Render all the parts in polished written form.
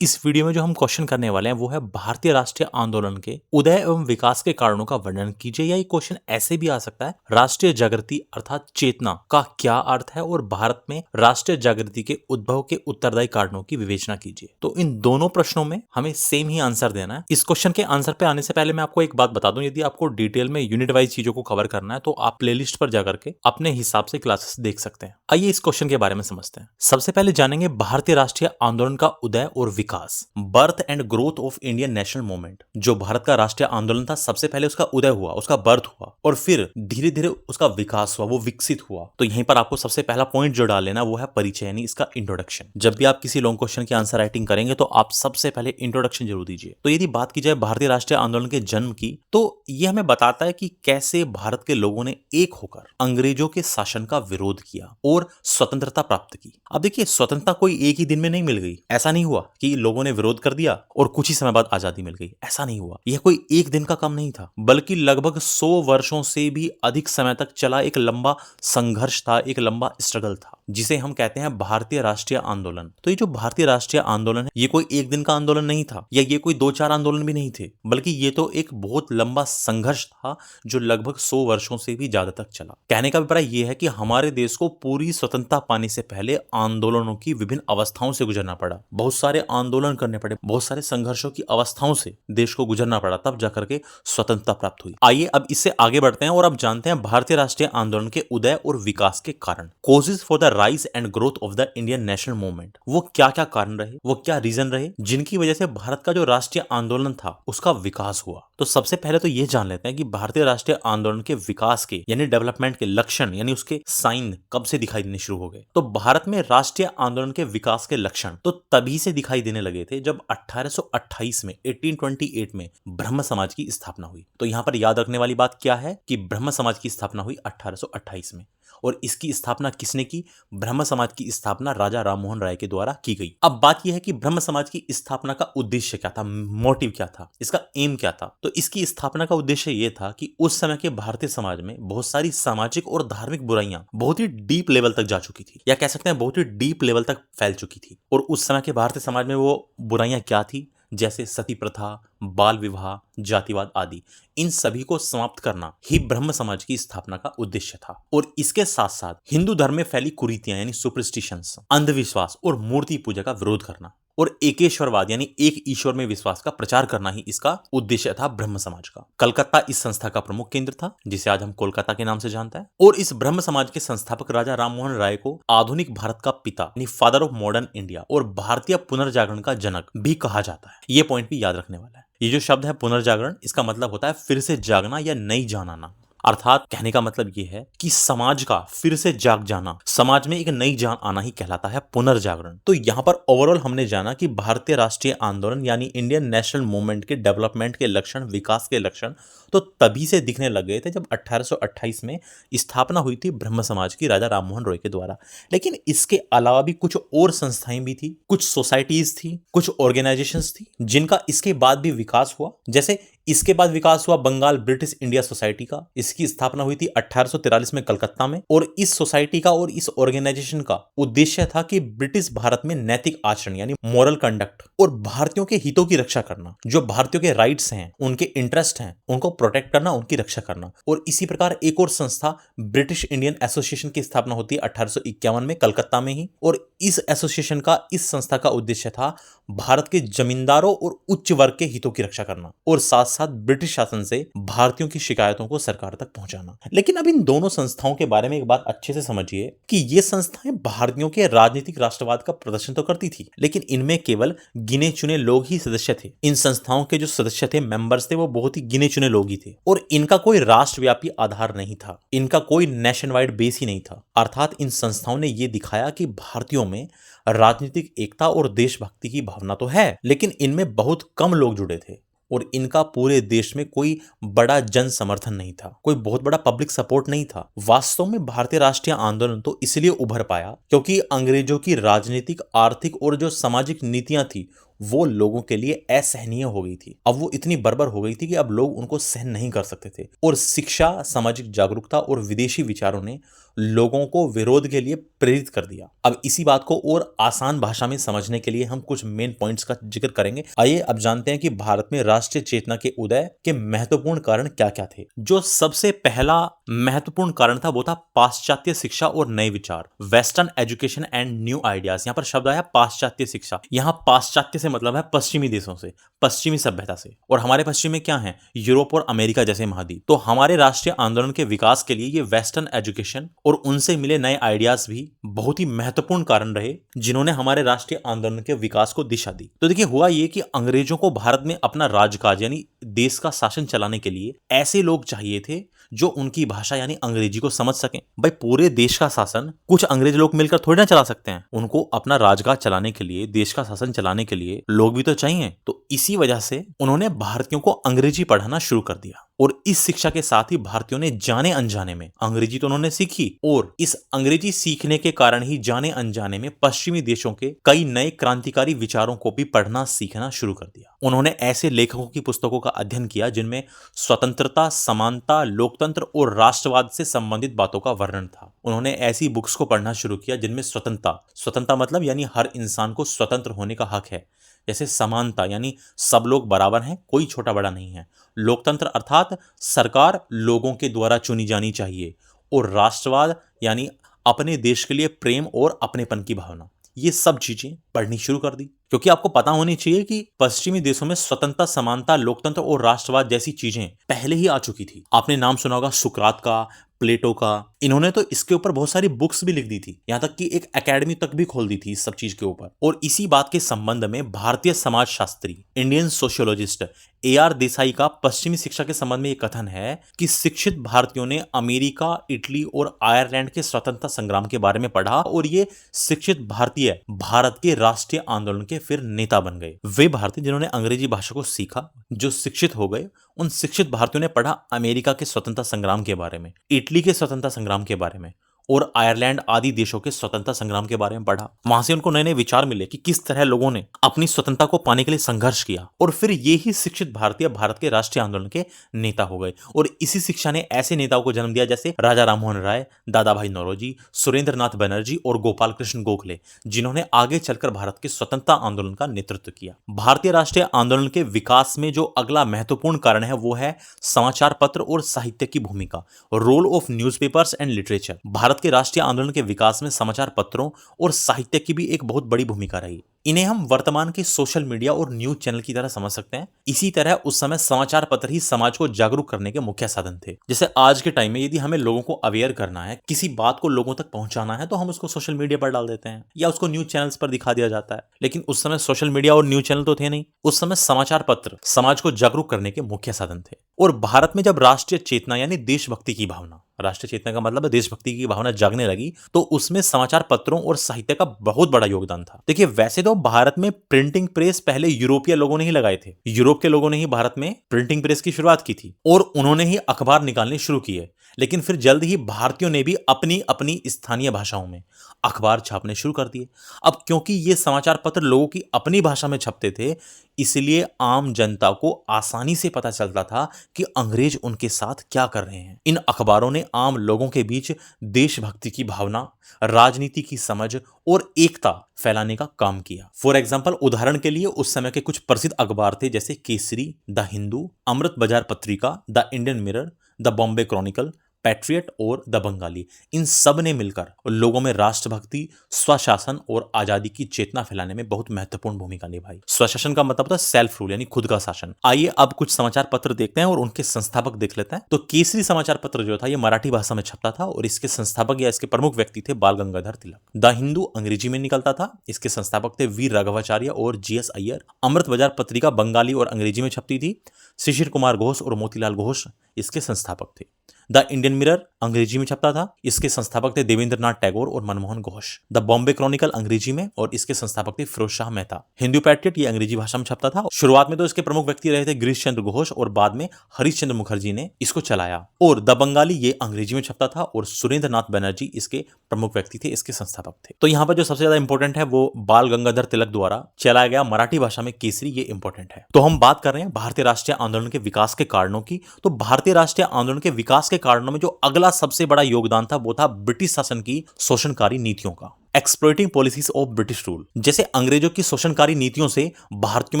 इस वीडियो में जो हम क्वेश्चन करने वाले हैं वो है भारतीय राष्ट्रीय आंदोलन के उदय एवं विकास के कारणों का वर्णन कीजिए। या ये क्वेश्चन ऐसे भी आ सकता है, राष्ट्रीय जागृति अर्थात चेतना का क्या अर्थ है और भारत में राष्ट्रीय जागृति के उद्भव के उत्तरदायी कारणों की विवेचना कीजिए। तो इन दोनों प्रश्नों में हमें सेम ही आंसर देना है। इस क्वेश्चन के आंसर पे आने से पहले मैं आपको एक बात बता दूं, यदि आपको डिटेल में यूनिट वाइज चीजों को कवर करना है तो आप प्लेलिस्ट पर जाकर के अपने हिसाब से क्लासेस देख सकते हैं। आइए इस क्वेश्चन के बारे में समझते हैं। सबसे पहले जानेंगे भारतीय राष्ट्रीय आंदोलन का उदय और विकास, birth and growth of Indian national movement. जो भारत का राष्ट्रीय आंदोलन था, सबसे पहले उसका उदय हुआ, उसका बर्थ हुआ और फिर धीरे धीरे उसका विकास हुआ, वो विकसित हुआ। तो यहीं पर आपको सबसे पहला पॉइंट जो डाल लेना वो है परिचय, यानी इसका इंट्रोडक्शन। जब भी आप किसी लॉन्ग क्वेश्चन की आंसर राइटिंग करेंगे तो आप सबसे पहले इंट्रोडक्शन जरूर दीजिए। तो यदि बात की जाए भारतीय राष्ट्रीय आंदोलन के जन्म की, तो यह हमें बताता है कि कैसे भारत के लोगों ने एक होकर अंग्रेजों के शासन का विरोध किया और स्वतंत्रता प्राप्त की। अब देखिए, स्वतंत्रता कोई एक ही दिन में नहीं मिल गई। ऐसा नहीं हुआ कि लोगों ने विरोध कर दिया और कुछ ही समय बाद आजादी मिल गई। ऐसा नहीं हुआ। यह कोई एक दिन का काम नहीं था, बल्कि लगभग 100 वर्षों से भी अधिक समय तक चला एक लंबा संघर्ष था, एक लंबा स्ट्रगल था, जिसे हम कहते हैं भारतीय राष्ट्रीय आंदोलन। तो ये जो भारतीय राष्ट्रीय आंदोलन है, ये कोई एक दिन का आंदोलन नहीं था, या ये कोई 2-4 आंदोलन भी नहीं थे, बल्कि ये तो एक बहुत लंबा संघर्ष था जो लगभग 100 वर्षों से भी ज्यादा तक चला। कहने का अभिप्राय यह है कि हमारे देश को पूरी स्वतंत्रता पाने से पहले आंदोलनों की विभिन्न अवस्थाओं से गुजरना पड़ा, बहुत सारे आंदोलन करने पड़े, बहुत सारे संघर्षों की अवस्थाओं से देश को गुजरना पड़ा, तब जाकर के स्वतंत्रता प्राप्त हुई। आइए अब इससे आगे बढ़ते हैं और अब जानते हैं भारतीय राष्ट्रीय आंदोलन के उदय और विकास के कारण। Causes for the rise and growth of the Indian national movement. वो क्या क्या कारण रहे, वो क्या रीजन रहे जिनकी वजह से भारत का जो राष्ट्रीय आंदोलन था उसका विकास हुआ। तो सबसे पहले तो ये जान लेते हैं कि भारतीय राष्ट्रीय आंदोलन के विकास के यानी डेवलपमेंट के लक्षण यानी उसके साइन कब से दिखाई देने शुरू हो गए। तो भारत में राष्ट्रीय आंदोलन के विकास के लक्षण तो तभी से दिखाई देने लगे थे जब 1828 में 1828 में ब्रह्म समाज की स्थापना हुई। तो यहां पर याद रखने वाली बात क्या है कि ब्रह्म समाज की स्थापना हुई 1828 में, और इसकी स्थापना किसने की? ब्रह्म समाज की स्थापना राजा राममोहन राय के द्वारा की गई। अब बात यह है कि ब्रह्म समाज की स्थापना का उद्देश्य क्या था, मोटिव क्या था, इसका एम क्या था। तो इसकी स्थापना का उद्देश्य यह था कि उस समय के भारतीय समाज में बहुत सारी सामाजिक और धार्मिक बुराइयां बहुत ही डीप लेवल तक जा चुकी थी, या कह सकते हैं बहुत ही डीप लेवल तक फैल चुकी थी। और उस समय के भारतीय समाज में वो बुराइयां क्या थी? जैसे सती प्रथा, बाल विवाह, जातिवाद आदि। इन सभी को समाप्त करना ही ब्रह्म समाज की स्थापना का उद्देश्य था। और इसके साथ साथ हिंदू धर्म में फैली कुरीतियां यानी सुपरस्टिशंस, अंधविश्वास और मूर्ति पूजा का विरोध करना और एकेश्वरवाद यानी एक ईश्वर में विश्वास का प्रचार करना ही इसका उद्देश्य था ब्रह्म समाज का। कलकत्ता इस संस्था का प्रमुख केंद्र था, जिसे आज हम कोलकाता के नाम से जानते हैं। और इस ब्रह्म समाज के संस्थापक राजा राममोहन राय को आधुनिक भारत का पिता यानी फादर ऑफ मॉडर्न इंडिया और भारतीय पुनर्जागरण का जनक भी कहा जाता है। ये पॉइंट भी याद रखने वाला है। ये जो शब्द है पुनर्जागरण, इसका मतलब होता है फिर से जागना या नई जान आना। अर्थात कहने का मतलब यह है कि समाज का फिर से जाग जाना, समाज में एक नई जान आना ही कहलाता है पुनर्जागरण। तो यहां पर ओवरऑल हमने जाना कि भारतीय राष्ट्रीय आंदोलन यानी इंडियन नेशनल मूवमेंट के डेवलपमेंट के लक्षण, विकास के लक्षण तो तभी से दिखने लग गए थे जब 1828 में स्थापना हुई थी ब्रह्म समाज की राजा राममोहन रॉय के द्वारा। लेकिन इसके अलावा भी कुछ और संस्थाएं भी थी, कुछ सोसाइटीज थी, कुछ ऑर्गेनाइजेशंस थी जिनका इसके बाद भी विकास हुआ। जैसे इसके बाद विकास हुआ बंगाल ब्रिटिश इंडिया सोसाइटी का। इसकी स्थापना हुई थी 1843 में कलकत्ता में। और इस सोसाइटी का और इस ऑर्गेनाइजेशन का उद्देश्य था कि ब्रिटिश भारत में नैतिक आचरण यानी मॉरल कंडक्ट और भारतीयों के हितों की रक्षा करना, जो भारतीयों के राइट्स हैं, उनके इंटरेस्ट हैं, उनको प्रोटेक्ट करना, उनकी रक्षा करना। और इसी प्रकार एक और संस्था ब्रिटिश इंडियन एसोसिएशन की स्थापना होती है 1851 में कलकत्ता में ही। और इस एसोसिएशन का, इस संस्था का उद्देश्य था भारत के जमींदारों और उच्च वर्ग के हितों की रक्षा करना और साथ साथ ब्रिटिश शासन से भारतीयों की शिकायतों को सरकार तक पहुंचाना। लेकिन अब इन दोनों संस्थाओं के बारे में एक बात अच्छे से समझिए कि ये संस्थाएं भारतीयों के राजनीतिक राष्ट्रवाद का प्रदर्शन तो करती थी, लेकिन इनमें केवल गिने चुने लोग ही सदस्य थे। इन संस्थाओं के जो सदस्य थे, मेंबर्स थे, वो बहुत ही गिने चुने लोग ही थे और इनका कोई राष्ट्रव्यापी आधार नहीं था, इनका कोई नेशन वाइड बेस ही नहीं था। अर्थात इन संस्थाओं ने यह दिखाया कि भारतीयों में राजनीतिक एकता और देशभक्ति की भावना तो है, लेकिन इनमें बहुत कम लोग जुड़े थे और इनका पूरे देश में कोई बड़ा जन समर्थन नहीं था, कोई बहुत बड़ा पब्लिक सपोर्ट नहीं था। वास्तव में भारतीय राष्ट्रीय आंदोलन तो इसलिए उभर पाया क्योंकि अंग्रेजों की राजनीतिक, आर्थिक और जो सामाजिक नीतियां थी वो लोगों के लिए असहनीय हो गई थी। अब वो इतनी बर्बर हो गई थी कि अब लोग उनको सहन नहीं कर सकते थे। और शिक्षा, सामाजिक जागरूकता और विदेशी विचारों ने लोगों को विरोध के लिए प्रेरित कर दिया। अब इसी बात को और आसान भाषा में समझने के लिए हम कुछ मेन पॉइंट्स का जिक्र करेंगे। आइए अब जानते हैं कि भारत में राष्ट्रीय चेतना के उदय के महत्वपूर्ण कारण क्या क्या थे। जो सबसे पहला महत्वपूर्ण कारण था वो था पाश्चात्य शिक्षा और नए विचार, western education and new ideas. यहाँ पर शब्द आया पाश्चात्य शिक्षा। यहाँ पाश्चात्य से मतलब है पश्चिमी देशों से, पश्चिमी सभ्यता से। और हमारे पश्चिम में क्या है? यूरोप और अमेरिका जैसे महाद्वीप। तो हमारे राष्ट्रीय आंदोलन के विकास के लिए ये वेस्टर्न एजुकेशन और उनसे मिले नए आइडियाज भी बहुत ही महत्वपूर्ण कारण रहे, जिन्होंने हमारे राष्ट्रीय आंदोलन के विकास को दिशा दी। तो देखिए, हुआ ये कि अंग्रेजों को भारत में अपना राजकाज यानी देश का शासन चलाने के लिए ऐसे लोग चाहिए थे जो उनकी भाषा यानी अंग्रेजी को समझ सकें। भाई, पूरे देश का शासन कुछ अंग्रेज लोग मिलकर थोड़ी ना चला सकते हैं। उनको अपना राजकाज चलाने के लिए, देश का शासन चलाने के लिए लोग भी तो चाहिए। तो इसी वजह से उन्होंने भारतीयों को अंग्रेजी पढ़ाना शुरू कर दिया। और इस शिक्षा के साथ ही भारतीयों ने जाने अनजाने में अंग्रेजी तो उन्होंने सीखी, और इस अंग्रेजी सीखने के कारण ही जाने अनजाने में पश्चिमी देशों के कई नए क्रांतिकारी विचारों को भी पढ़ना सीखना शुरू कर दिया। उन्होंने ऐसे लेखकों की पुस्तकों का अध्ययन किया जिनमें स्वतंत्रता, समानता, लोकतंत्र और राष्ट्रवाद से संबंधित बातों का वर्णन था। उन्होंने ऐसी बुक्स को पढ़ना शुरू किया जिनमें स्वतंत्रता मतलब यानी हर इंसान को स्वतंत्र होने का हक है। जैसे समानता यानी सब लोग बराबर हैं, कोई छोटा बड़ा नहीं है। लोकतंत्र अर्थात सरकार लोगों के द्वारा चुनी जानी चाहिए। और राष्ट्रवाद यानी अपने देश के लिए प्रेम और अपनेपन की भावना। ये सब चीजें पढ़नी शुरू कर दी, क्योंकि आपको पता होनी चाहिए कि पश्चिमी देशों में स्वतंत्रता, समानता, लोकतंत्र और राष्ट्रवाद जैसी चीजें पहले ही आ चुकी थी। आपने नाम सुना होगा सुकरात का, प्लेटो का। इन्होंने तो इसके ऊपर बहुत सारी बुक्स भी लिख दी थी, यहां तक कि एक एकेडमी तक भी खोल दी थी इस सब चीज के ऊपर। और इसी बात के संबंध में भारतीय समाजशास्त्री, इंडियन सोशियोलॉजिस्ट AR देसाई का पश्चिमी शिक्षा के संबंध में यह कथन है कि शिक्षित भारतीयों ने अमेरिका, इटली और आयरलैंड के स्वतंत्रता संग्राम के बारे में पढ़ा, और ये शिक्षित भारतीय भारत के राष्ट्रीय आंदोलन के फिर नेता बन गए। वे भारतीय जिन्होंने अंग्रेजी भाषा को सीखा, जो शिक्षित हो गए, उन शिक्षित भारतीयों ने पढ़ा अमेरिका के स्वतंत्रता संग्राम के बारे में, इटली के स्वतंत्रता संग्राम के बारे में और आयरलैंड आदि देशों के स्वतंत्रता संग्राम के बारे में पढ़ा। वहां से उनको नए नए विचार मिले कि किस तरह लोगों ने अपनी स्वतंत्रता को पाने के लिए संघर्ष किया, और फिर ये ही शिक्षित भारतीय भारत के राष्ट्रीय आंदोलन के नेता हो गए। और इसी शिक्षा ने ऐसे नेताओं को जन्म दिया जैसे राजा राममोहन राय, दादा भाई नौरोजी, सुरेंद्रनाथ बनर्जी और गोपाल कृष्ण गोखले, जिन्होंने आगे चलकर भारत के स्वतंत्रता आंदोलन का नेतृत्व किया। भारतीय राष्ट्रीय आंदोलन के विकास में जो अगला महत्वपूर्ण कारण है वो है समाचार पत्र और साहित्य की भूमिका, role of newspapers and literature. Bharat के राष्ट्रीय आंदोलन के विकास में समाचार पत्रों और साहित्य की भी एक बहुत बड़ी भूमिका रही। इन्हें हम वर्तमान के सोशल मीडिया और न्यूज चैनल की तरह समझ सकते हैं। इसी तरह उस समय समाचार पत्र ही समाज को जागरूक करने के मुख्य साधन थे। जैसे आज के टाइम में यदि हमें लोगों को अवेयर करना है, किसी बात को लोगों तक पहुंचाना है, तो हम उसको सोशल मीडिया पर डाल देते हैं या उसको न्यूज चैनल्स पर दिखा दिया जाता है। लेकिन उस समय सोशल मीडिया और न्यूज चैनल तो थे नहीं। उस समय समाचार पत्र समाज को जागरूक करने के मुख्य साधन थे। और भारत में जब राष्ट्रीय चेतना यानी देशभक्ति की भावना, राष्ट्रीय चेतना का मतलब है देशभक्ति की भावना जागने लगी, तो उसमें समाचार पत्रों और साहित्य का बहुत बड़ा योगदान था। देखिए, वैसे तो भारत में प्रिंटिंग प्रेस पहले यूरोपीय लोगों ने ही लगाए थे। यूरोप के लोगों ने ही भारत में प्रिंटिंग प्रेस की शुरुआत की थी और उन्होंने ही अखबार निकालने शुरू किए। लेकिन फिर जल्द ही भारतीयों ने भी अपनी अपनी स्थानीय भाषाओं में अखबार छापने शुरू कर दिए। अब क्योंकि ये समाचार पत्र लोगों की अपनी भाषा में छपते थे, इसलिए आम जनता को आसानी से पता चलता था कि अंग्रेज उनके साथ क्या कर रहे हैं। इन अखबारों ने आम लोगों के बीच देशभक्ति की भावना, राजनीति की समझ और एकता फैलाने का काम किया। फॉर एग्जाम्पल, उदाहरण के लिए उस समय के कुछ प्रसिद्ध अखबार थे जैसे केसरी, द हिंदू, अमृत बाजार पत्रिका, the Indian mirror, the Bombay Chronicle, patriot और द बंगाली। इन सब ने मिलकर लोगों में राष्ट्रभक्ति, स्वशासन और आजादी की चेतना फैलाने में बहुत महत्वपूर्ण भूमिका निभाई। स्वशासन का मतलब था सेल्फ रूल यानी खुद का शासन। आइए अब कुछ समाचार पत्र देखते हैं और उनके संस्थापक देख लेते हैं। तो केसरी समाचार पत्र जो था ये मराठी भाषा में छपता था और इसके संस्थापक या इसके प्रमुख व्यक्ति थे बाल गंगाधर तिलक। द हिंदू अंग्रेजी में निकलता था, इसके संस्थापक थे वीर राघवाचार्य और GS अय्यर। अमृत बाजार पत्रिका बंगाली और अंग्रेजी में छपती थी, शिशिर कुमार घोष और मोतीलाल घोष इसके संस्थापक थे। द इंडियन मिरर अंग्रेजी में छपता था, इसके संस्थापक थे देवेंद्र नाथ टैगोर और मनमोहन घोष। द बॉम्बे क्रॉनिकल अंग्रेजी में और इसके संस्थापक थे फिरोज शाह मेहता। हिंदू पैट्रियट ये अंग्रेजी भाषा में छपता था। शुरुआत में तो इसके प्रमुख व्यक्ति रहे थे गिरीश चंद्र घोष और बाद में हरीश चंद्र मुखर्जी ने इसको चलाया। और द बंगाली ये अंग्रेजी में छपता था और सुरेंद्र नाथ बनर्जी इसके प्रमुख व्यक्ति थे, इसके संस्थापक थे। तो यहाँ पर जो सबसे ज्यादा इंपॉर्टेंट है वो बाल गंगाधर तिलक द्वारा चलाया गया मराठी भाषा में केसरी, ये इंपॉर्टेंट है। तो हम बात कर रहे हैं भारतीय राष्ट्रीय आंदोलन के विकास के कारणों की। तो भारतीय राष्ट्रीय आंदोलन के विकास के कारणों में जो अगला सबसे बड़ा योगदान था वो था ब्रिटिश शासन की शोषणकारी नीतियों का। Exploiting policies of British rule. जैसे अंग्रेजों की शोषणकारी नीतियों से भारतीयों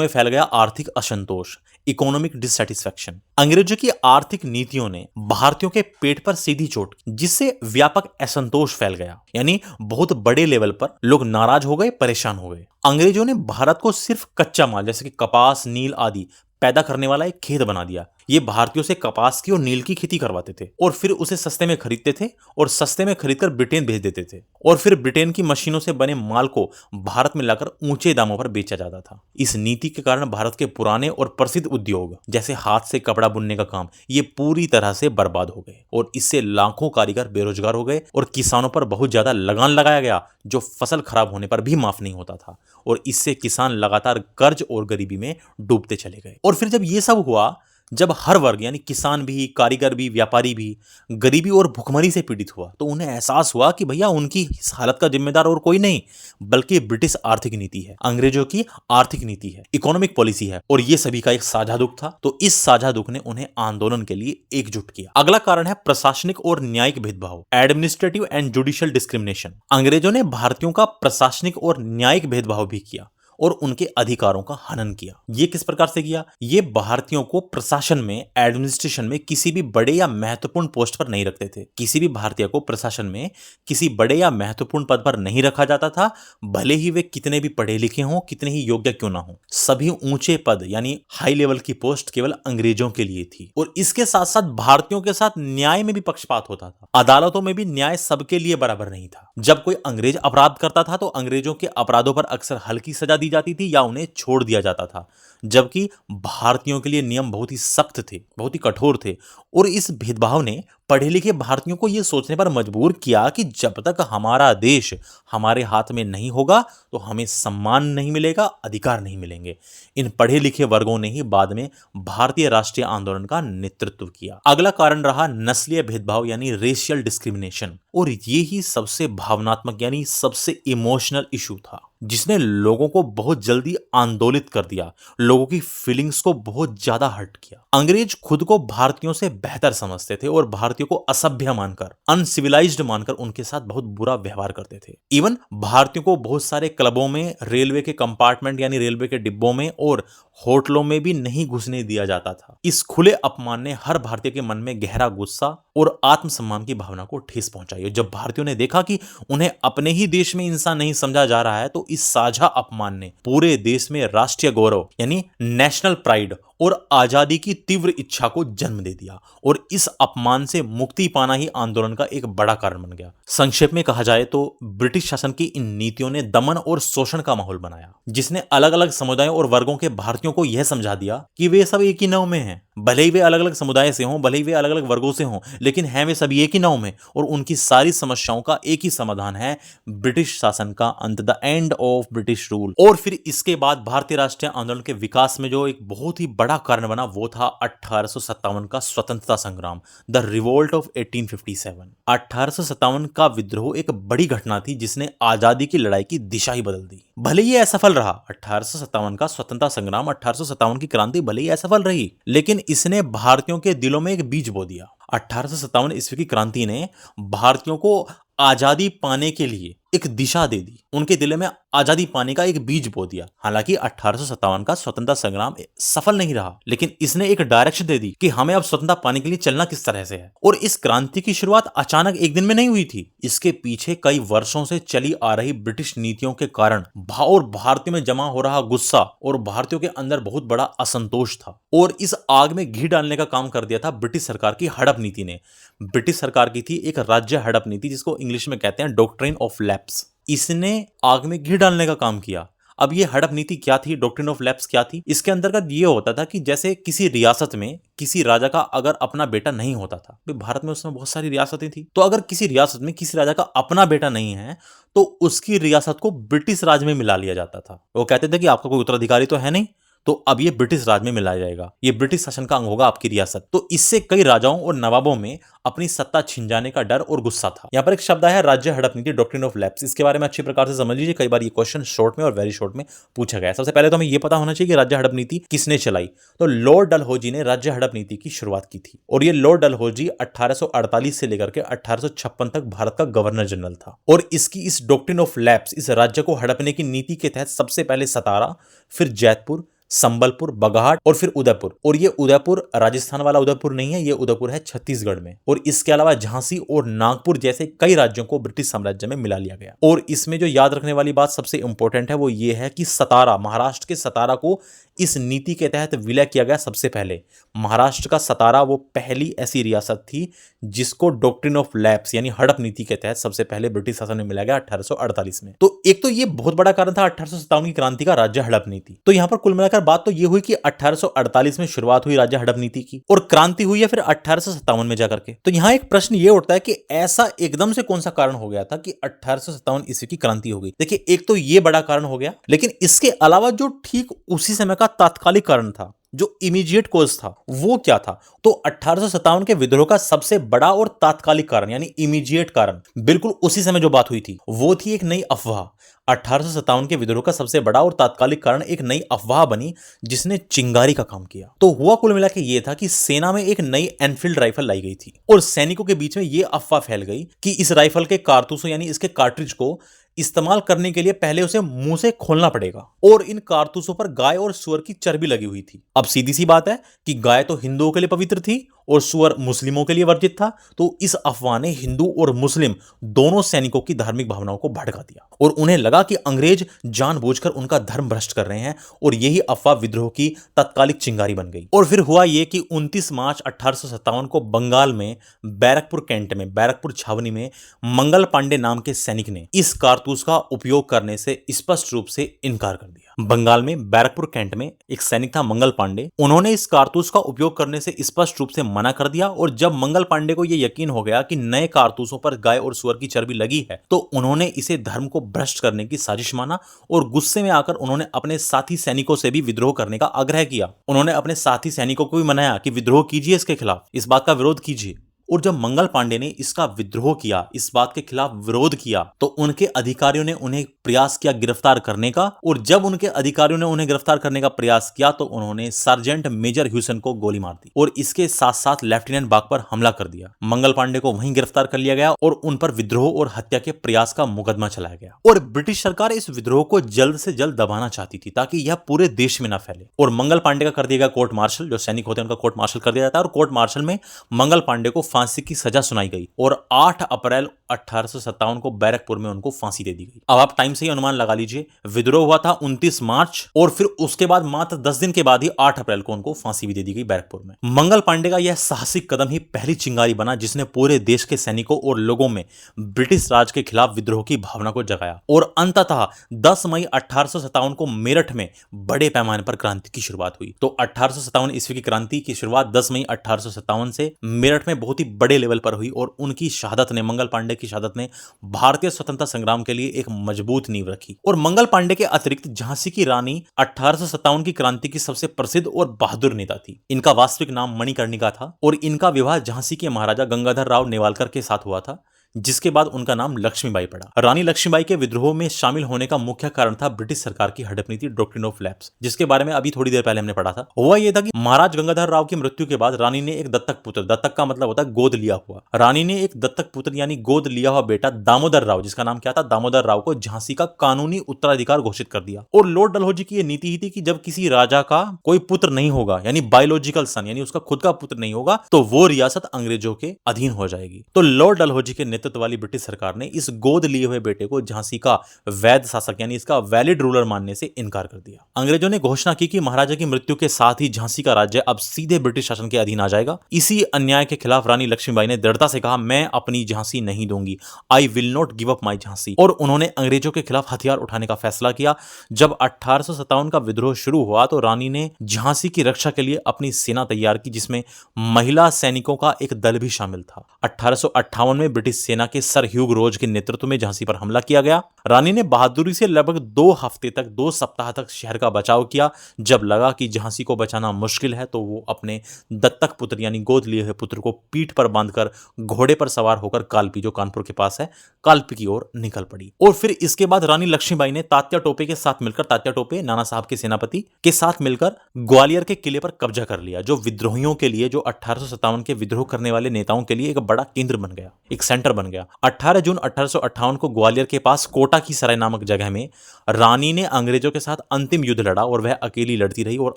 में फैल गया आर्थिक असंतोष, इकोनॉमिक डिससैटिस्फैक्शन। अंग्रेजों की आर्थिक नीतियों ने भारतीयों के पेट पर सीधी चोट, जिससे व्यापक असंतोष फैल गया, यानी बहुत बड़े लेवल पर लोग नाराज हो गए, परेशान हो गए। अंग्रेजों ने भारत को सिर्फ कच्चा माल जैसे कि कपास, नील आदि पैदा करने वाला एक खेत बना दिया। ये भारतीयों से कपास की और नील की खेती करवाते थे और फिर उसे सस्ते में खरीदते थे और सस्ते में खरीदकर ब्रिटेन भेज देते थे और फिर ब्रिटेन की मशीनों से बने माल को भारत में लाकर ऊंचे दामों पर बेचा जाता था। इस नीति के कारण भारत के पुराने और प्रसिद्ध उद्योग जैसे हाथ से कपड़ा बुनने का काम ये पूरी तरह से बर्बाद हो गए और इससे लाखों कारीगर बेरोजगार हो गए और किसानों पर बहुत ज्यादा लगान लगाया गया जो फसल खराब होने पर भी माफ नहीं होता था और इससे किसान लगातार कर्ज और गरीबी में डूबते चले गए। और फिर जब ये सब हुआ, जब हर वर्ग यानी किसान भी, कारीगर भी, व्यापारी भी गरीबी और भुखमरी से पीड़ित हुआ तो उन्हें एहसास हुआ कि भैया उनकी इस हालत का जिम्मेदार और कोई नहीं बल्कि ब्रिटिश आर्थिक नीति है, अंग्रेजों की आर्थिक नीति है, इकोनॉमिक पॉलिसी है और ये सभी का एक साझा दुख था। तो इस साझा दुख ने उन्हें आंदोलन के लिए एकजुट किया। अगला कारण है प्रशासनिक और न्यायिक भेदभाव, एडमिनिस्ट्रेटिव एंड जुडिशियल डिस्क्रिमिनेशन। अंग्रेजों ने भारतीयों का प्रशासनिक और न्यायिक भेदभाव भी किया और उनके अधिकारों का हनन किया। ये किस प्रकार से किया? ये भारतीयों को प्रशासन में, एडमिनिस्ट्रेशन में किसी भी बड़े या महत्वपूर्ण पोस्ट पर नहीं रखते थे। किसी भी भारतीय को प्रशासन में किसी बड़े या महत्वपूर्ण पद पर नहीं रखा जाता था, भले ही वे कितने भी पढ़े लिखे हों, कितने ही योग्य क्यों ना हो। सभी ऊंचे पद यानी हाई लेवल की पोस्ट केवल अंग्रेजों के लिए थी और इसके साथ साथ भारतीयों के साथ न्याय में भी पक्षपात होता था। अदालतों में भी न्याय सबके लिए बराबर नहीं था। जब कोई अंग्रेज अपराध करता था तो अंग्रेजों के अपराधों पर अक्सर हल्की सजा दी जाती थी या उन्हें छोड़ दिया जाता था, जबकि भारतीयों के लिए नियम बहुत ही सख्त थे, बहुत ही कठोर थे। और इस भेदभाव ने पढ़े लिखे भारतीयों को यह सोचने पर मजबूर किया कि जब तक हमारा देश हमारे हाथ में नहीं होगा तो हमें सम्मान नहीं मिलेगा, अधिकार नहीं मिलेंगे। इन पढ़े लिखे वर्गों ने ही बाद में भारतीय राष्ट्रीय आंदोलन का नेतृत्व किया। अगला कारण रहा नस्लीय भेदभाव यानी रेशियल डिस्क्रिमिनेशन और ये ही सबसे भावनात्मक यानी सबसे इमोशनल इशू था जिसने लोगों को बहुत जल्दी आंदोलित कर दिया, लोगों की फीलिंग्स को बहुत ज्यादा हर्ट किया। अंग्रेज खुद को भारतीयों से बेहतर समझते थे और भारतीयों को असभ्य मानकर, अनसिविलाइज्ड मानकर उनके साथ बहुत बुरा व्यवहार करते थे। इवन भारतीयों को बहुत सारे क्लबों में, रेलवे के कंपार्टमेंट यानी रेलवे के डिब्बों में और होटलों में भी नहीं घुसने दिया जाता था। इस खुले अपमान ने हर भारतीय के मन में गहरा गुस्सा और आत्मसम्मान की भावना को ठेस पहुंचाई। जब भारतीयों ने देखा कि उन्हें अपने ही देश में इंसान नहीं समझा जा रहा है तो इस साझा अपमान ने पूरे देश में राष्ट्रीय गौरव यानी नेशनल प्राइड और आजादी की तीव्र इच्छा को जन्म दे दिया और इस अपमान से मुक्ति पाना ही आंदोलन का एक बड़ा कारण बन गया। संक्षेप में कहा जाए तो ब्रिटिश शासन की इन नीतियों ने दमन और शोषण का माहौल बनाया, जिसने अलग अलग समुदायों और वर्गों के भारतीयों को यह समझा दिया कि वे सब एक ही नाव में हैं। भले ही वे अलग अलग समुदाय से हों, भले ही वे अलग अलग वर्गों से हों, लेकिन हैं वे सभी एक ही नाव में और उनकी सारी समस्याओं का एक ही समाधान है, ब्रिटिश शासन का अंत, the end of British rule. और फिर इसके बाद भारतीय राष्ट्रीय आंदोलन के विकास में जो एक बहुत ही बड़ा कारण बना वो था 1857 का स्वतंत्रता संग्राम, द रिवोल्ट ऑफ 1857। 1857 का विद्रोह एक बड़ी घटना थी जिसने आजादी की लड़ाई की दिशा ही बदल दी। भले ही असफल रहा 1857 का स्वतंत्रता संग्राम, 1857 की क्रांति भले ही असफल रही, लेकिन इसने भारतीयों के दिलों में एक बीज बो दिया। 1857 ईस्वी की क्रांति ने भारतीयों को आजादी पाने के लिए एक दिशा दे दी, उनके दिल में आजादी पाने का एक बीज बो दिया। हालांकि 1857 का स्वतंत्रता संग्राम सफल नहीं रहा, लेकिन इसने एक डायरेक्शन दे दी कि हमें अब स्वतंत्रता पाने के लिए चलना किस तरह से है। और इस क्रांति की शुरुआत अचानक एक दिन में नहीं हुई थी, इसके पीछे कई वर्षों से चली आ रही ब्रिटिश नीतियों के कारण और भारतीयों में जमा हो रहा गुस्सा और भारतीयों के अंदर बहुत बड़ा असंतोष था। और इस आग में घी डालने का काम कर दिया था ब्रिटिश सरकार की हड़प नीति ने। ब्रिटिश सरकार की थी एक राज्य हड़प नीति जिसको इंग्लिश में कहते हैं डॉक्ट्रिन ऑफ लैप्स। इसने आग में घी डालने का काम किया। अब ये हड़प नीति क्या थी, डॉक्ट्रिन ऑफ लैप्स क्या थी? इसके अंतर्गत ये होता था कि जैसे किसी रियासत में किसी राजा का अगर अपना बेटा नहीं होता था, तो भारत में उस समय बहुत सारी रियासतें थी, तो अगर किसी रियासत में किसी राजा का अपना बेटा नहीं है तो उसकी रियासत को ब्रिटिश राज में मिला लिया जाता था। वो कहते थे कि आपका कोई उत्तराधिकारी तो है नहीं, तो अब ये ब्रिटिश राज में मिलाया जाएगा, ये ब्रिटिश शासन का अंग होगा आपकी रियासत। तो इससे कई राजाओं और नवाबों में अपनी सत्ता छिन जाने का डर और गुस्सा था। यहाँ पर एक शब्द है राज्य हड़प नीति, डॉक्ट्रिन ऑफ लैप्स। इसके बारे में अच्छी प्रकार से समझ लीजिए, कई बार ये क्वेश्चन शॉर्ट में और वेरी शॉर्ट में पूछा गया है। सबसे पहले तो हमें ये पता होना चाहिए कि राज्य हड़प नीति किसने चलाई। तो लॉर्ड डलहौजी ने राज्य हड़प नीति की शुरुआत की थी, और ये लॉर्ड डलहौजी 1848 से लेकर के 1856 तक भारत का गवर्नर जनरल था। और इसकी इस डॉक्ट्रिन ऑफ लैप्स, इस राज्य को हड़पने की नीति के तहत सबसे पहले सतारा, फिर जैतपुर, संबलपुर, बगहाट और फिर उदयपुर। और ये उदयपुर राजस्थान वाला उदयपुर नहीं है, ये उदयपुर है छत्तीसगढ़ में। और इसके अलावा झांसी और नागपुर जैसे कई राज्यों को ब्रिटिश साम्राज्य में मिला लिया गया। और इसमें जो याद रखने वाली बात सबसे इंपॉर्टेंट है वो ये है कि सतारा, महाराष्ट्र के सतारा को इस नीति के तहत विलय किया गया सबसे पहले। महाराष्ट्र का सतारा वो पहली ऐसी रियासत थी जिसको डॉक्ट्रिन ऑफ लैप्स यानी हड़प नीति के तहत सबसे पहले ब्रिटिश शासन में मिला गया 1848 में। तो एक तो ये बहुत बड़ा कारण था 1857 की क्रांति का, राज्य हड़प नीति। तो यहां पर कुल मिलाकर बात तो ये हुई कि 1848 में शुरुआत हुई राज्य हड़प नीति की, और क्रांति हुई है फिर 1857 में जाकर के। तो यहां एक प्रश्न ये उठता है कि ऐसा एकदम से कौन सा कारण हो गया था कि 1857 ईस्वी की क्रांति हो गई। देखिए, एक तो ये बड़ा कारण हो गया, लेकिन इसके अलावा जो ठीक उसी समय का तात्कालिक कारण था, जो इमीडिएट कोज था, वो क्या था? तो 1857 के विद्रोह का सबसे बड़ा और तात्कालिक कारण यानी इमीडिएट कारण, बिल्कुल उसी समय जो बात हुई थी, वो थी एक नई अफवाह। 1857 के विद्रोह का सबसे बड़ा और तात्कालिक कारण एक नई अफवाह बनी जिसने चिंगारी का काम किया। तो हुआ कुल मिला के ये था कि सेना में एक नई एनफील्ड राइफल लाई गई थी, और सैनिकों के बीच में ये अफवाह फैल गई कि इस राइफल के कारतूसों यानी इसके कार्ट्रिज को इस्तेमाल करने के लिए पहले उसे मुंह से खोलना पड़ेगा, और इन कारतूसों पर गाय और सुअर की चर्बी लगी हुई थी। अब सीधी सी बात है कि गाय तो हिंदुओं के लिए पवित्र थी और सुअर मुस्लिमों के लिए वर्जित था। तो इस अफवाह ने हिंदू और मुस्लिम दोनों सैनिकों की धार्मिक भावनाओं को भड़का दिया, और उन्हें लगा कि अंग्रेज जानबूझकर उनका धर्म भ्रष्ट कर रहे हैं, और यही अफवाह विद्रोह की तत्कालिक चिंगारी बन गई। और फिर हुआ यह कि 29 मार्च 1857 को बंगाल में बैरकपुर कैंट में, बैरकपुर छावनी में मंगल पांडे नाम के सैनिक ने इस कारतूस का उपयोग करने से स्पष्ट रूप से इनकार कर दिया। बंगाल में बैरकपुर कैंट में एक सैनिक था मंगल पांडे, उन्होंने इस कारतूस का उपयोग करने से स्पष्ट रूप से मना कर दिया। और जब मंगल पांडे को यह यकीन हो गया कि नए कारतूसों पर गाय और सुअर की चर्बी लगी है, तो उन्होंने इसे धर्म को भ्रष्ट करने की साजिश माना, और गुस्से में आकर उन्होंने अपने साथी सैनिकों से भी विद्रोह करने का आग्रह किया। उन्होंने अपने साथी सैनिकों को भी मनाया कि विद्रोह कीजिए, इसके खिलाफ इस बात का विरोध कीजिए। और जब मंगल पांडे ने इसका विद्रोह किया, इस बात के खिलाफ विरोध किया, तो उनके अधिकारियों ने उन्हें प्रयास किया गिरफ्तार करने का। और जब उनके अधिकारियों ने उन्हें गिरफ्तार करने का प्रयास किया, तो उन्होंने सार्जेंट मेजर ह्यूसन को गोली मार दी, और इसके साथ साथ लेफ्टिनेंट बाग पर हमला कर दिया। मंगल पांडे को वहीं गिरफ्तार कर लिया गया और उन पर विद्रोह और हत्या के प्रयास का मुकदमा चलाया गया। और ब्रिटिश सरकार इस विद्रोह को जल्द से जल्द दबाना चाहती थी ताकि यह पूरे देश में न फैले। और मंगल पांडे का कर दिया गया कोर्ट मार्शल, जो सैनिक होते हैं उनका कोर्ट मार्शल कर दिया जाता है, और कोर्ट मार्शल में मंगल पांडे को फांसी की सजा सुनाई गई, और 8 अप्रैल 1857 को बैरकपुर में उनको फांसी दे दी गई। अब आप टाइम से ही अनुमान लगा लीजिए, विद्रोह हुआ था 29 मार्च, और फिर उसके बाद मात्र 10 दिन के बाद ही 8 अप्रैल को उनको फांसी भी दे दी गई बैरकपुर में। मंगल पांडे का यह साहसिक कदम ही पहली चिंगारी बना जिसने पूरे देश के सैनिकों और लोगों में ब्रिटिश राज के खिलाफ विद्रोह की भावना को जगाया। और अंततः 10 मई 1857 को मेरठ में बड़े पैमाने पर क्रांति की शुरुआत हुई। तो 1857 ईस्वी की क्रांति की शुरुआत 10 मई 1857 से मेरठ में बहुत ही बड़े लेवल पर हुई, और उनकी शहादत ने, मंगल पांडे की शहादत ने भारतीय स्वतंत्रता संग्राम के लिए एक मजबूत नींव रखी। और मंगल पांडे के अतिरिक्त झांसी की रानी 1857 की क्रांति की सबसे प्रसिद्ध और बहादुर नेता थी। इनका वास्तविक नाम मणिकर्णिका था, और इनका विवाह झांसी के महाराजा गंगाधर राव नेवालकर के साथ हुआ था, जिसके बाद उनका नाम लक्ष्मीबाई पड़ा। रानी लक्ष्मीबाई के विद्रोह में शामिल होने का मुख्य कारण था ब्रिटिश सरकार की हड़प नीति, डॉक्ट्रिन ऑफ लैप्स, जिसके बारे में अभी थोड़ी देर पहले हमने पढ़ा था। हुआ यह था कि महाराज गंगाधर राव की मृत्यु के बाद रानी ने एक दत्तक पुत्र, दत्तक का मतलब होता है गोद लिया हुआ, रानी ने एक दत्तक पुत्र यानी गोद लिया हुआ बेटा दामोदर राव, जिसका नाम क्या था, दामोदर राव, को झांसी का कानूनी उत्तराधिकार घोषित कर दिया। और लॉर्ड डलहौजी की यह नीति ही थी कि जब किसी राजा का कोई पुत्र नहीं होगा, यानी बायोलॉजिकल सन, यानी उसका खुद का पुत्र नहीं होगा, तो वो रियासत अंग्रेजों के अधीन हो जाएगी। तो लॉर्ड डलहौजी के नेतृत्व नेतृत्व वाली ब्रिटिश सरकार ने इस गोद लिए हुए बेटे को झांसी का वैध शासक यानी इसका वैलिड रूलर मानने से इनकार कर दिया। अंग्रेजों ने घोषणा की कि महाराजा की मृत्यु के साथ ही झांसी का राज्य अब सीधे ब्रिटिश शासन के अधीन आ जाएगा। इसी अन्याय के खिलाफ रानी लक्ष्मीबाई ने दृढ़ता से कहा, मैं अपनी झांसी नहीं दूंगी, I will not give up my Jhansi. और उन्होंने अंग्रेजों के खिलाफ हथियार उठाने का फैसला किया। जब 1857 का विद्रोह शुरू हुआ तो रानी ने झांसी की रक्षा के लिए अपनी सेना तैयार की, जिसमें महिला सैनिकों का एक दल भी शामिल था। 1858 में ब्रिटिश सेना के सर ह्यूग रोज के नेतृत्व में झांसी पर हमला किया गया। रानी ने बहादुरी से लगभग 2 सप्ताह तक शहर का बचाव किया। जब लगा कि झांसी को बचाना मुश्किल है तो वो अपने दत्तक पुत्र यानी गोद लिए हुए पुत्र को पीठ पर बांधकर घोड़े पर सवार होकर कालपी, जो कानपुर के पास है, कालपी की ओर निकल पड़ी। और फिर इसके बाद रानी लक्ष्मीबाई ने तात्या टोपे के साथ मिलकर, तात्या टोपे नाना साहब के सेनापति के साथ मिलकर ग्वालियर के किले पर कब्जा कर लिया, जो विद्रोहियों के लिए, जो 1857 के विद्रोह करने वाले नेताओं के लिए एक बड़ा केंद्र बन गया, एक सेंटर बन गया। 18 जून 1858 को ग्वालियर के पास कोटा की सराय नामक जगह में रानी ने अंग्रेजों के साथ अंतिम युद्ध लड़ा और वह अकेली लड़ती रही और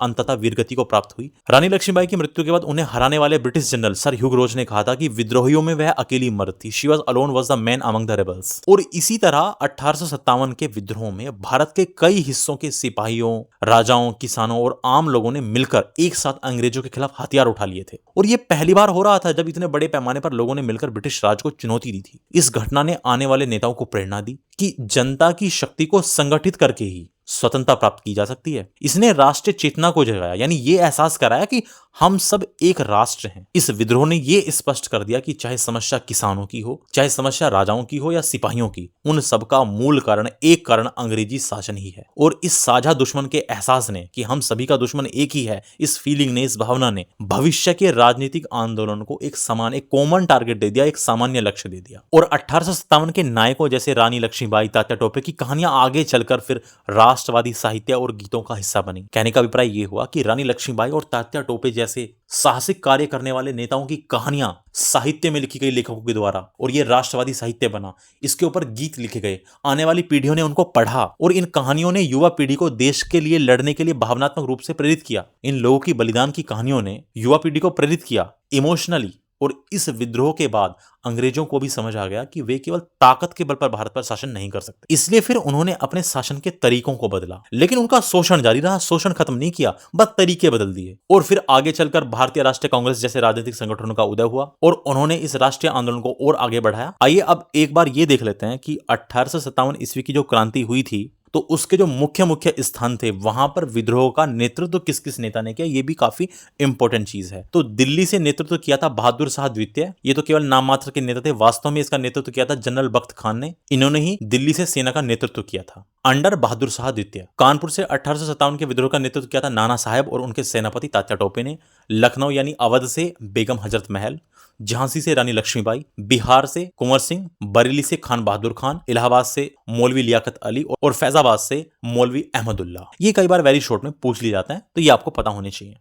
अंततः वीरगति को प्राप्त हुई। रानी लक्ष्मीबाई की मृत्यु के बाद उन्हें हराने वाले British general sir Hugh Rose ने कहा था कि विद्रोहियों में वह अकेली मर्द थी, she was alone was the man among the rebels. और इसी तरह 1857 के विद्रोह में भारत के कई हिस्सों के सिपाहियों, राजाओं, किसानों और आम लोगों ने मिलकर एक साथ अंग्रेजों के खिलाफ हथियार उठा लिए थे। और यह पहली बार हो रहा था जब इतने बड़े पैमाने पर लोगों ने मिलकर ब्रिटिश राज को चुनौती दी थी। इस घटना ने आने वाले नेताओं को प्रेरणा दी कि जनता की शक्ति को संगठित करके ही स्वतंत्रता प्राप्त की जा सकती है। इसने राष्ट्रीय चेतना को जगाया, यानी ये एहसास कराया कि हम सब एक राष्ट्र हैं। इस विद्रोह ने ये स्पष्ट कर दिया कि चाहे समस्या किसानों की हो, चाहे समस्या राजाओं की हो या सिपाहियों की, उन सबका मूल कारण, एक कारण अंग्रेजी शासन ही है। और इस साझा दुश्मन के एहसास ने कि हम सभी का दुश्मन एक ही है, इस फीलिंग ने, इस भावना ने भविष्य के राजनीतिक आंदोलन को एक समान, एक कॉमन टारगेट दे दिया, एक सामान्य लक्ष्य दे दिया। और 1857 के नायकों जैसे रानी लक्ष्मीबाई, तात्या टोपे की कहानियां आगे चलकर फिर राष्ट्रवादी साहित्य और गीतों का हिस्सा बनी। कहने का अभिप्राय यह हुआ कि रानी लक्ष्मीबाई और तात्या टोपे जैसे साहसिक कार्य करने वाले नेताओं की कहानियां साहित्य में लिखी गई लेखकों के द्वारा, और यह राष्ट्रवादी साहित्य बना, इसके ऊपर गीत लिखे गए, आने वाली पीढ़ियों ने उनको पढ़ा और इन कहानियों ने युवा पीढ़ी को देश के लिए लड़ने के लिए भावनात्मक रूप से प्रेरित किया। इन लोगों की बलिदान की कहानियों ने युवा पीढ़ी को प्रेरित किया इमोशनली। और इस विद्रोह के बाद अंग्रेजों को भी समझ आ गया कि वे केवल ताकत के बल पर भारत पर शासन नहीं कर सकते। इसलिए फिर उन्होंने अपने शासन के तरीकों को बदला, लेकिन उनका शोषण जारी रहा, शोषण खत्म नहीं किया, बस तरीके बदल दिए। और फिर आगे चलकर भारतीय राष्ट्रीय कांग्रेस जैसे राजनीतिक संगठनों का उदय हुआ और उन्होंने इस राष्ट्रीय आंदोलन को और आगे बढ़ाया। आइए अब एक बार ये देख लेते हैं कि 1857 ईस्वी की जो क्रांति हुई थी तो उसके जो मुख्य स्थान थे वहां पर विद्रोह का नेतृत्व किस किस नेता ने किया, ये भी काफी इंपॉर्टेंट चीज है। तो दिल्ली से नेतृत्व किया था बहादुर शाह द्वितीय। ये तो केवल नाम मात्र के नेता थे, वास्तव में इसका नेतृत्व किया था जनरल बख्त खान ने। इन्होंने ही दिल्ली से सेना का नेतृत्व किया था अंडर बहादुर शाह द्वितीय। कानपुर से 1857 के विद्रोह का नेतृत्व किया था नाना साहब और उनके सेनापति तात्या टोपे ने। लखनऊ यानी अवध से बेगम हजरत महल, झांसी से रानी लक्ष्मीबाई, बिहार से कुंवर सिंह, बरेली से खान बहादुर खान, इलाहाबाद से मौलवी लियाकत अली और फैजाबाद से मौलवी अहमदुल्ला। ये कई बार वेरी शॉर्ट में पूछ लिए जाते हैं, तो ये आपको पता होने चाहिए।